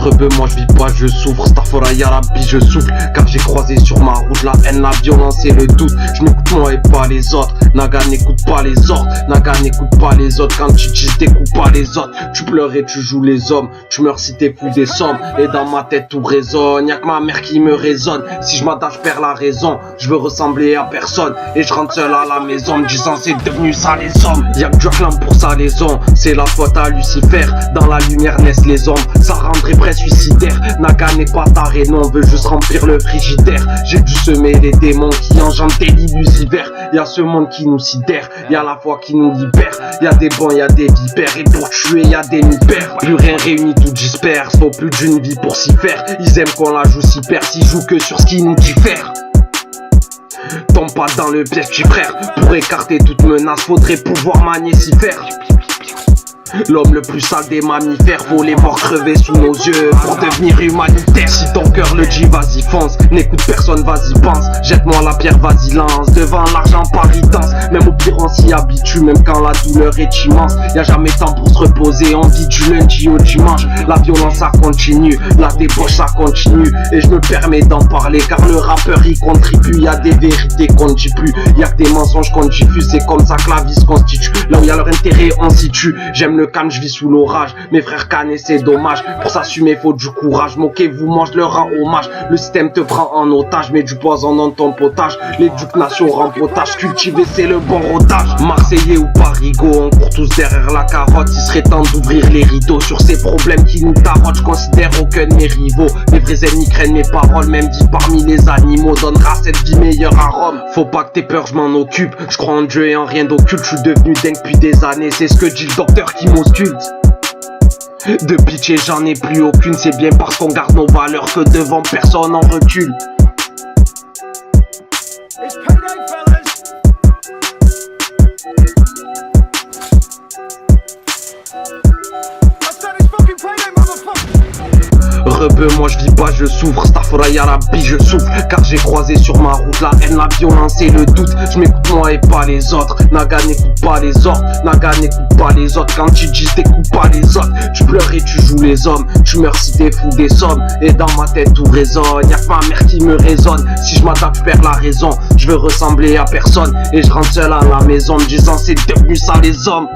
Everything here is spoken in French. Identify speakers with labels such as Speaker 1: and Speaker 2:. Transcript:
Speaker 1: Rebeu, moi je vis pas, je souffre. Stafora ya Rabbi, je souffle. Car j'ai croisé sur ma route la haine, la violence et le doute. Je m'écoute moi et pas les autres. Naga n'écoute pas les ordres. Naga n'écoute pas les autres. Quand tu dis t'écoutes pas les autres. Tu pleures et tu joues les hommes. Tu meurs si t'es fou des sommes. Et dans ma tête tout résonne. Y'a que ma mère qui me résonne. Si je m'attache, je perds la raison. Je veux ressembler à personne. Et je rentre seul à la maison me disant c'est devenu ça les hommes. Y'a que du réclame pour ça les hommes. C'est la faute à Lucifer. Dans la lumière naissent les hommes. Ça rendrait presque suicidaire. Naga n'est pas taré, non, on veut juste remplir le frigidaire. J'ai dû semer les démons qui engendrent des Lucifer. Y'a ce monde qui nous sidère, y'a la foi qui nous libère. Y'a des bons, y'a des vipères. Et pour tuer y'a des mi-pères. Plus rien réuni, tout disperse. Faut plus d'une vie pour s'y faire. Ils aiment qu'on la joue si perse. Ils jouent que sur ce qui nous diffère. Tombe pas dans le piège petit frère. Pour écarter toute menace faudrait pouvoir manier s'y faire. L'homme le plus sale des mammifères, faut les voir crever sous nos yeux pour devenir humanitaire. Si ton cœur le dit, vas-y fonce, n'écoute personne, vas-y pense. Jette-moi la pierre, vas-y lance, devant l'argent Paris danse. Même au pire on s'y habitue, même quand la douleur est immense. Y'a jamais temps pour se reposer, on vit du lundi au dimanche. La violence ça continue, la débauche ça continue. Et je me permets d'en parler car le rappeur y contribue. Y'a des vérités qu'on ne dit plus, y'a que des mensonges qu'on diffuse. C'est comme ça que la vie se constitue, là où y'a leur intérêt on s'y tue. J'aime le calme, je vis sous l'orage. Mes frères canés, c'est dommage. Pour s'assumer, faut du courage. Moquez-vous, moi je leur rends hommage. Le système te prend en otage, mets du poison dans ton potage. L'éducation rend potage. Cultiver, c'est le bon rodage. Marseillais ou Parigo, on court tous derrière la carotte. Il serait temps d'ouvrir les rideaux sur ces problèmes qui nous tarottent. Je considère aucun de mes rivaux. Mes vrais ennemis craignent mes paroles. Même vie parmi les animaux donnera cette vie meilleure à Rome. Faut pas que t'aies peur, je m'en occupe. Je crois en Dieu et en rien d'occulte. Je suis devenu dingue depuis des années. C'est ce que dit le docteur qui m'ausculte. De pitié j'en ai plus aucune. C'est bien parce qu'on garde nos valeurs que devant personne on recule. Rebeu, moi je vis pas, je souffre. Stafora ya Rabbi, je souffle. Car j'ai croisé sur ma route la haine, la violence et le doute. Je m'écoute moi et pas les autres. Naga n'écoute pas les ordres. Naga n'écoute pas les autres. Quand tu dis t'écoutes pas les autres. Tu pleures et tu joues les hommes. Tu meurs si t'es fou des sommes. Et dans ma tête tout résonne. Y'a que ma mère qui me résonne. Si je m'attaque, je perds la raison. Je veux ressembler à personne. Et je rentre seul à la maison me disant c'est devenu ça les hommes.